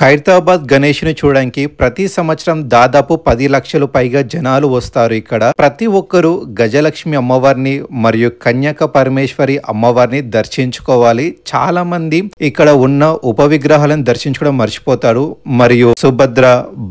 ఖైరతాబాద్ గణేష్ని చూడడానికి ప్రతి సంవత్సరం దాదాపు 10 లక్షలు పైగా జనాలు వస్తారు. ఇక్కడ ప్రతి ఒక్కరూ గజలక్ష్మి అమ్మవారిని మరియు కన్యక పరమేశ్వరి అమ్మవారిని దర్శించుకోవాలి. చాలా మంది ఇక్కడ ఉన్న ఉప విగ్రహాలను దర్శించుకోవడం మర్చిపోతారు. మరియు సుభద్ర,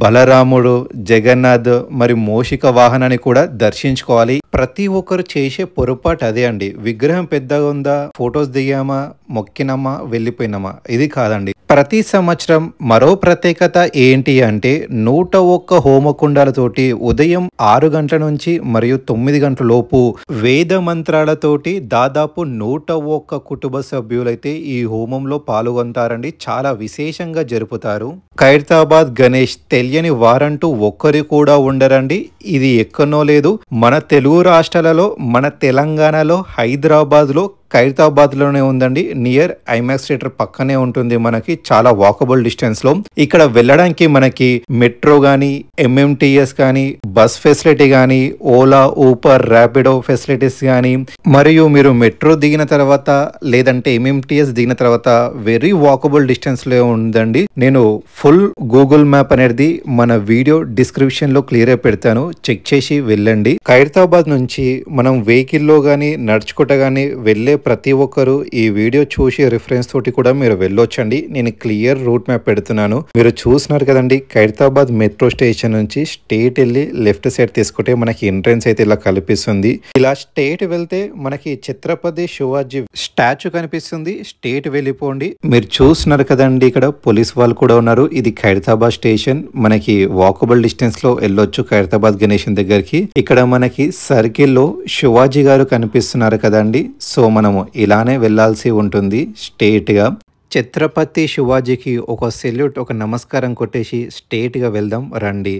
బలరాముడు, జగన్నాథ్ మరియు మూషిక వాహనాన్ని కూడా దర్శించుకోవాలి. ప్రతి ఒక్కరు చేసే పొరపాటు అదే అండి. విగ్రహం పెద్దగా ఉందా, ఫొటోస్ దిగామా, మొక్కినామా, వెళ్ళిపోయినామా, ఇది కాదండి. ప్రతి సంవత్సరం మరో ప్రత్యేకత ఏంటి అంటే 101 హోమకుండాలతోటి ఉదయం 6 గంటల నుంచి మరియు 9 గంటల లోపు వేద మంత్రాలతోటి దాదాపు 101 కుటుంబ సభ్యులైతే ఈ హోమంలో పాల్గొంటారండి. చాలా విశేషంగా జరుపుతారు. ఖైరతాబాద్ గణేష్ తెలియని వారంటూ ఒక్కరు కూడా ఉండరండి. ఇది ఎక్కడనో లేదు, మన తెలుగు రాష్ట్రాలలో, మన తెలంగాణలో, హైదరాబాద్లో, ఖైరతాబాద్ లోనే ఉందండి. నియర్ ఐమాక్స్ థియేటర్ పక్కనే ఉంటుంది. మనకి చాలా వాకబుల్ డిస్టెన్స్ లో. ఇక్కడ వెళ్ళడానికి మనకి మెట్రో గానీ, ఎంఎంటీఎస్ కానీ, బస్ ఫెసిలిటీ కానీ, ఓలా, ఊబర్, ర్యాపిడో ఫెసిలిటీస్ కానీ, మరియు మీరు మెట్రో దిగిన తర్వాత లేదంటే ఎంఎంటీఎస్ దిగిన తర్వాత వెరీ వాకబుల్ డిస్టెన్స్ లో ఉందండి. నేను ఫుల్ గూగుల్ మ్యాప్ అనేది మన వీడియో డిస్క్రిప్షన్ లో క్లియర్ గా పెడతాను, చెక్ చేసి వెళ్ళండి. ఖైరతాబాద్ నుంచి మనం వెహికల్ లో గానీ నడుచుకుంటా గానీ వెళ్ళే ప్రతి ఒక్కరు ఈ వీడియో చూసి రిఫరెన్స్ తోటి కూడా మీరు వెళ్ళొచ్చండి. నేను క్లియర్ రూట్ మ్యాప్ పెడుతున్నాను. మీరు చూస్తున్నారు కదండి, ఖైరతాబాద్ మెట్రో స్టేషన్ నుంచి స్ట్రేట్ వెళ్ళి లెఫ్ట్ సైడ్ తీసుకుంటే మనకి ఎంట్రన్స్ అయితే ఇలా కనిపిస్తుంది. ఇలా స్ట్రేట్ వెళ్తే మనకి ఛత్రపతి శివాజీ స్టాచ్యూ కనిపిస్తుంది. స్ట్రేట్ వెళ్ళిపోండి. మీరు చూస్తున్నారు కదండి, ఇక్కడ పోలీస్ వాళ్ళు కూడా ఉన్నారు. ఇది ఖైరతాబాద్ స్టేషన్. మనకి వాకబుల్ డిస్టెన్స్ లో వెళ్ళొచ్చు ఖైరతాబాద్ గణేషన్ దగ్గరికి. ఇక్కడ మనకి సర్కిల్ లో శివాజీ గారు కనిపిస్తున్నారు కదండి. సో మనము ఇలానే వెళ్ళాల్సి ఉంటుంది స్ట్రేట్ గా. ఛత్రపతి శివాజీకి ఒక సెల్యూట్, ఒక నమస్కారం కొట్టేసి స్ట్రేట్ గా వెళ్దాం రండి.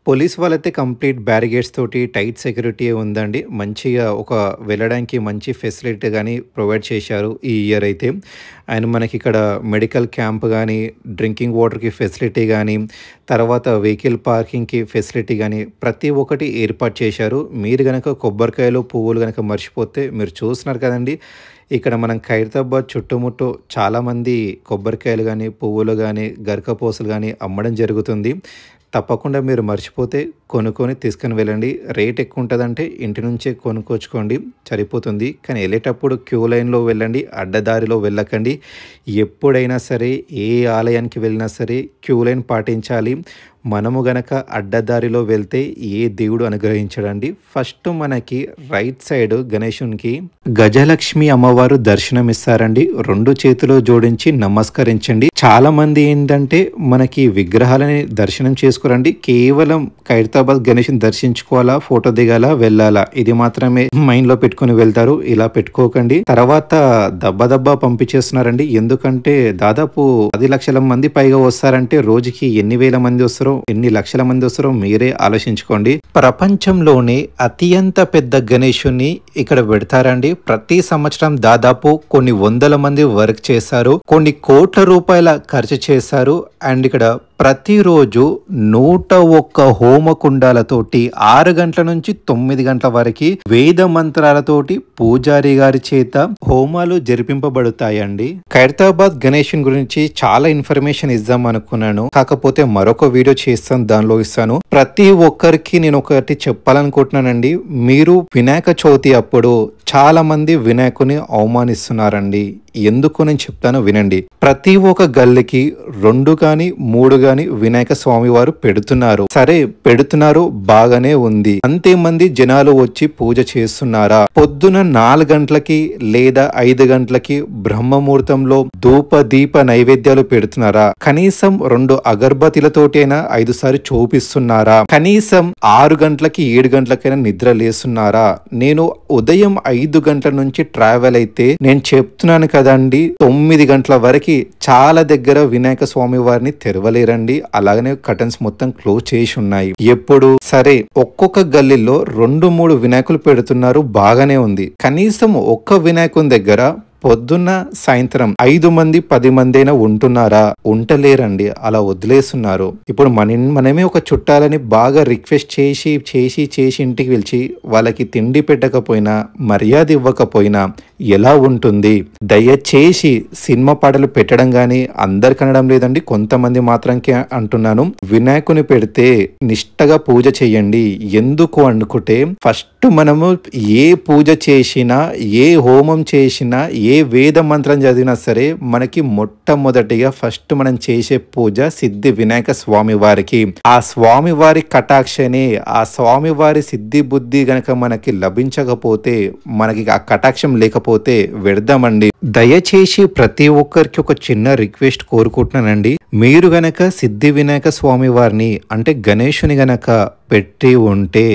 పోలీస్ వాళ్ళైతే కంప్లీట్ బ్యారిగేడ్స్ తోటి టైట్ సెక్యూరిటీ ఉందండి. మంచిగా ఒక వెళ్ళడానికి మంచి ఫెసిలిటీ కానీ ప్రొవైడ్ చేశారు ఈ ఇయర్ అయితే. అండ్ మనకి ఇక్కడ మెడికల్ క్యాంప్ కానీ, డ్రింకింగ్ వాటర్కి ఫెసిలిటీ కానీ, తర్వాత వెహికల్ పార్కింగ్కి ఫెసిలిటీ కానీ ప్రతి ఒక్కటి ఏర్పాటు చేశారు. మీరు కనుక కొబ్బరికాయలు, పువ్వులు కనుక మర్చిపోతే, మీరు చూస్తున్నారు కదండి, ఇక్కడ మనం ఖైరతాబాద్ చుట్టుముట్టు చాలామంది కొబ్బరికాయలు కానీ, పువ్వులు కానీ, గరకపోసలు కానీ అమ్మడం జరుగుతుంది. తప్పకుండా మీరు మర్చిపోతే కొనుక్కొని తీసుకుని వెళ్ళండి. రేట్ ఎక్కువ ఉంటుందంటే ఇంటి నుంచే కొనుక్కొచ్చుకోండి, సరిపోతుంది. కానీ వెళ్ళేటప్పుడు క్యూ లైన్లో వెళ్ళండి, అడ్డదారిలో వెళ్ళకండి. ఎప్పుడైనా సరే ఏ ఆలయానికి వెళ్ళినా సరే క్యూ లైన్ పాటించాలి. మనము గనక అడ్డదారిలో వెళ్తే ఏ దేవుడు అనుగ్రహించడండి. ఫస్ట్ మనకి రైట్ సైడ్ గణేశునికి గజలక్ష్మి అమ్మవారు దర్శనం ఇస్తారండి. 2 చేతులు జోడించి నమస్కరించండి. చాలా మంది ఏంటంటే మనకి విగ్రహాలని దర్శనం చేసుకోరండి. కేవలం ఖైరతాబాద్ గణేశుని దర్శించుకోవాలా, ఫోటో దిగాలా, వెళ్ళాలా, ఇది మాత్రమే మైండ్ లో పెట్టుకుని వెళ్తారు. ఇలా పెట్టుకోకండి. తర్వాత దబ్బా పంపించేస్తున్నారండి. ఎందుకంటే దాదాపు 10 లక్షల మంది పైగా వస్తారంటే రోజుకి ఎన్ని వేల మంది వస్తారో, ఎన్ని లక్షల మంది వస్తారో మీరే ఆలోచించుకోండి. ప్రపంచంలోనే అత్యంత పెద్ద గణేశుని ఇక్కడ పెడతారండి. ప్రతి సంవత్సరం దాదాపు కొన్ని వందల మంది వర్క్ చేశారు, కొన్ని కోట్ల రూపాయల ఖర్చు చేశారు. అండ్ ఇక్కడ ప్రతిరోజు 101 హోమకుండాలతోటి 6 గంటల నుంచి 9 గంటల వరకు వేద మంత్రాలతోటి పూజారి గారి చేత హోమాలు జరిపింపబడతాయండి. ఖైరతాబాద్ గణేశుని గురించి చాలా ఇన్ఫర్మేషన్ ఇద్దాం అనుకున్నాను, కాకపోతే మరొక వీడియో చేస్తాను, దానిలో ఇస్తాను. ప్రతి ఒక్కరికి నేను ఒకటి చెప్పాలనుకుంటున్నానండి. మీరు వినాయక చవితి అప్పుడు చాలా మంది వినాయకుని అవమానిస్తున్నారండి. ఎందుకు నేను చెప్తాను వినండి. ప్రతి ఒక్క గల్లీకి 2 గాని 3 గాని వినాయక స్వామి వారు పెడుతున్నారు. సరే పెడుతున్నారు, బాగానే ఉంది. అంతే మంది జనాలు వచ్చి పూజ చేస్తున్నారా? పొద్దున 4 గంటలకి లేదా 5 గంటలకి బ్రహ్మముహూర్తంలో ధూప దీప నైవేద్యాలు పెడుతున్నారా? కనీసం 2 అగర్బతిలతోటైనా 5 సార్లు చూపిస్తున్నారా? కనీసం 6 గంటలకి 7 గంటలకైనా నిద్ర లేస్తున్నారా? నేను ఉదయం 5 గంటల నుంచి ట్రావెల్ అయితే నేను చెప్తున్నాను కదండి, 9 గంటల వరకు చాలా దగ్గర వినాయక స్వామి వారిని తెరవలేరండి. అలాగనే కర్టన్స్ మొత్తం క్లోజ్ చేసి ఉన్నాయి. ఎప్పుడు సరే ఒక్కొక్క గల్లీలో 2-3 వినాయకులు పెడుతున్నారు, బాగానే ఉంది. కనీసం ఒక్క వినాయకుని దగ్గర పొద్దున్న సాయంత్రం 5 మంది 10 మంది అయినా ఉంటున్నారా? ఉంటలేరండి. అలా వదిలేస్తున్నారు. ఇప్పుడు మనమే ఒక చుట్టాలని బాగా రిక్వెస్ట్ చేసి ఇంటికి పిలిచి వాళ్ళకి తిండి పెట్టకపోయినా, మర్యాద ఇవ్వకపోయినా ఎలా ఉంటుంది? దయచేసి సినిమా పాటలు పెట్టడం గాని అందరికి అనడం లేదండి, కొంతమంది మాత్రంకే అంటున్నాను. వినాయకుని పెడితే నిష్టగా పూజ చేయండి. ఎందుకు అనుకుంటే ఫస్ట్ మనము ఏ పూజ చేసినా, ఏ హోమం చేసినా, ఏ వేద మంత్రం చదివినా సరే మనకి మొట్టమొదటిగా ఫస్ట్ మనం చేసే పూజ సిద్ధి వినాయక స్వామి వారికి. ఆ స్వామి వారి కటాక్షనే, ఆ స్వామి వారి సిద్ధి బుద్ధి గనక మనకి లభించకపోతే, మనకి ఆ కటాక్షం లేకపోతే వ్యర్థమండి. దయచేసి ప్రతి ఒక్కరికి ఒక చిన్న రిక్వెస్ట్ కోరుకుంటున్నానండి. మీరు గనక సిద్ధి వినాయక స్వామి వారిని అంటే గణేశుని గనక పెట్టి ఉంటే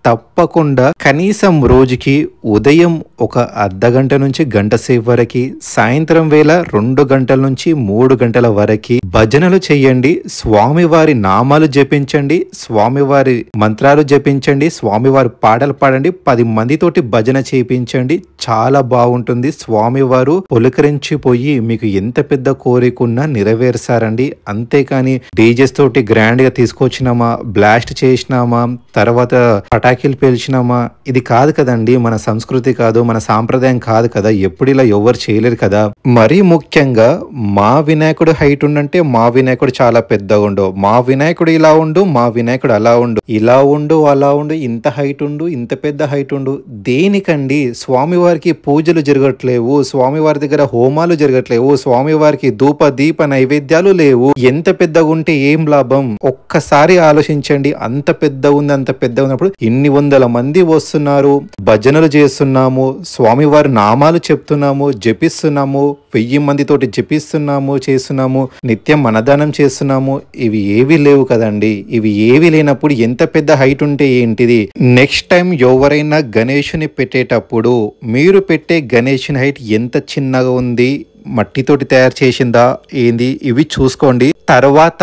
తప్పకుండా కనీసం రోజుకి ఉదయం ఒక అర్ధగంట నుంచి గంట సేపు వరకు, సాయంత్రం వేళ 2 గంటల నుంచి 3 గంటల వరకు భజనలు చెయ్యండి. స్వామివారి నామాలు జపించండి, స్వామివారి మంత్రాలు జపించండి, స్వామివారి పాటలు పాడండి. 10 మందితోటి భజన చేయించండి. చాలా బాగుంటుంది. స్వామివారు పులకరించిపోయి మీకు ఎంత పెద్ద కోరికున్నా నెరవేర్చారండి. అంతేకాని డీజెస్ తోటి గ్రాండ్ గా తీసుకొచ్చినామా, బ్లాస్ట్ చేసినామా, తర్వాత పటాకీలు పేల్చినామా, ఇది కాదు కదండి. మన సంస్కృతి కాదు, మన సాంప్రదాయం కాదు కదా. ఎప్పుడు ఇలా ఎవరు చేయలేరు కదా. మరీ ముఖ్యంగా మా వినాయకుడు హైట్ ఉండంటే మా వినాయకుడు చాలా పెద్దగా ఉండు, మా వినాయకుడు ఇలా ఉండు, మా వినాయకుడు అలా ఉండు, ఇలా ఉండు, అలా ఉండు, ఇంత హైట్ ఉండు, ఇంత పెద్ద హైట్ ఉండు. దేనికండి? స్వామివారికి పూజలు జరగట్లేవు, స్వామివారి దగ్గర హోమాలు జరగట్లేవు, స్వామివారికి ధూప దీప నైవేద్యాలు లేవు. ఎంత పెద్దగా ఉంటే ఏం లాభం? ఒక్కసారి ఆలోచించండి. అంత పెద్ద ఉంది, అంత పెద్ద ఉన్నప్పుడు ఇన్ని వందల మంది వస్తున్నారు, భజనలు చేస్తున్నాము, స్వామివారి నామాలు చెప్తున్నాము, జపిస్తున్నాము, 1000 మందితోటి జపిస్తున్నాము, చేస్తున్నాము, నిత్యం అన్నదానం చేస్తున్నాము. ఇవి ఏవి లేవు కదండి. ఇవి ఏవి లేనప్పుడు ఎంత పెద్ద హైట్ ఉంటే ఏంటిది? నెక్స్ట్ టైం ఎవరైనా గణేషుని పెట్టేటప్పుడు మీరు పెట్టే గణేషుని హైట్ ఎంత చిన్నగా ఉంది, మట్టితోటి తయారు చేసిందా ఏంది, ఇవి చూసుకోండి. తర్వాత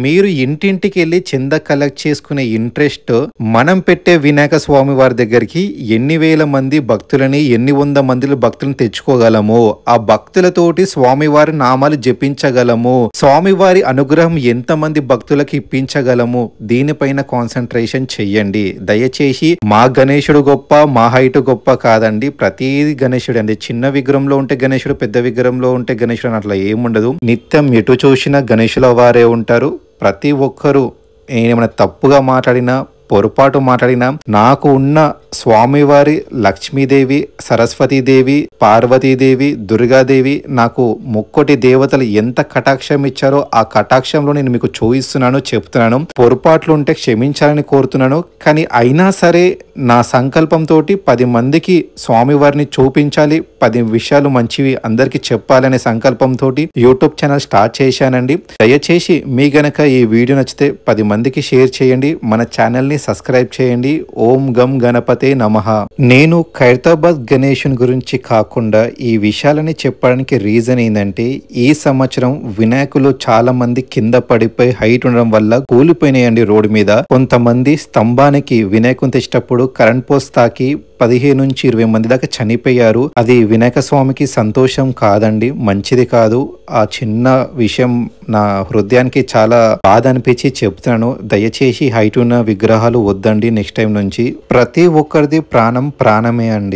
మీరు ఇంటింటికి వెళ్ళి చంద కలెక్ట్ చేసుకునే ఇంట్రెస్ట్ మనం పెట్టే వినాయక స్వామి వారి దగ్గరికి ఎన్ని వేల మంది భక్తులని, ఎన్ని 100 మంది భక్తులను తెచ్చుకోగలము, ఆ భక్తులతోటి స్వామివారి నామాలు జపించగలము, స్వామివారి అనుగ్రహం ఎంత మంది భక్తులకు ఇప్పించగలము, దీనిపైన కాన్సన్ట్రేషన్ చెయ్యండి. దయచేసి మా గణేశుడు గొప్ప, మా హైట్ గొప్ప కాదండి. ప్రతి గణేశుడు అండి, చిన్న విగ్రహంలో ఉంటే గణేశుడు, పెద్ద విగ్రహంలో ఉంటే గణేశుడు అని అట్లా ఏముండదు. నిత్యం ఎటు చూసినా గణేశుల వారే ఉంటారు. ప్రతి ఒక్కరూ ఏమైనా తప్పుగా మాట్లాడినా, పొరపాటు మాట్లాడినా, నాకు ఉన్న స్వామివారి లక్ష్మీదేవి, సరస్వతీదేవి, పార్వతీదేవి, దుర్గాదేవి, నాకు ముక్కోటి దేవతలు ఎంత కటాక్షం ఇచ్చారో ఆ కటాక్షంలో నేను మీకు చూపిస్తున్నాను, చెప్తున్నాను. పొరపాట్లు ఉంటే క్షమించాలని కోరుతున్నాను. కానీ అయినా సరే నా సంకల్పంతో 10 మందికి స్వామివారిని చూపించాలి, 10 విషయాలు మంచివి అందరికి చెప్పాలనే సంకల్పంతో యూట్యూబ్ ఛానల్ స్టార్ట్ చేశానండి. దయచేసి మీ గనక ఈ వీడియో నచ్చితే 10 మందికి షేర్ చేయండి, మన ఛానల్ ని సబ్స్క్రైబ్ చేయండి. ఓం గం గణపతే నమః. నేను ఖైరతాబాద్ గణేశుని గురించి కాకుండా ఈ విషయాలని చెప్పడానికి రీజన్ ఏంటంటే, ఈ సంవత్సరం వినాయకులు చాలా మంది కింద పడిపోయి హైట్ ఉండడం వల్ల కూలిపోయినాయండి రోడ్డు మీద. కొంతమంది స్తంభానికి వినాయకుని తెచ్చేటప్పుడు కరెంట్ పోస్ట్ తాకి 15 నుంచి 20 మంది దాకా చనిపోయారు. అది వినాయక స్వామికి సంతోషం కాదండి, మంచిది కాదు. ఆ చిన్న విషయం నా హృదయానికి చాలా బాధ అనిపించి చెప్తున్నాను. దయచేసి హైట్ ఉన్న విగ్రహాలు వద్దండి నెక్స్ట్ టైం నుంచి. ప్రతి ఒక్కరిది ప్రాణం ప్రాణమే అండి.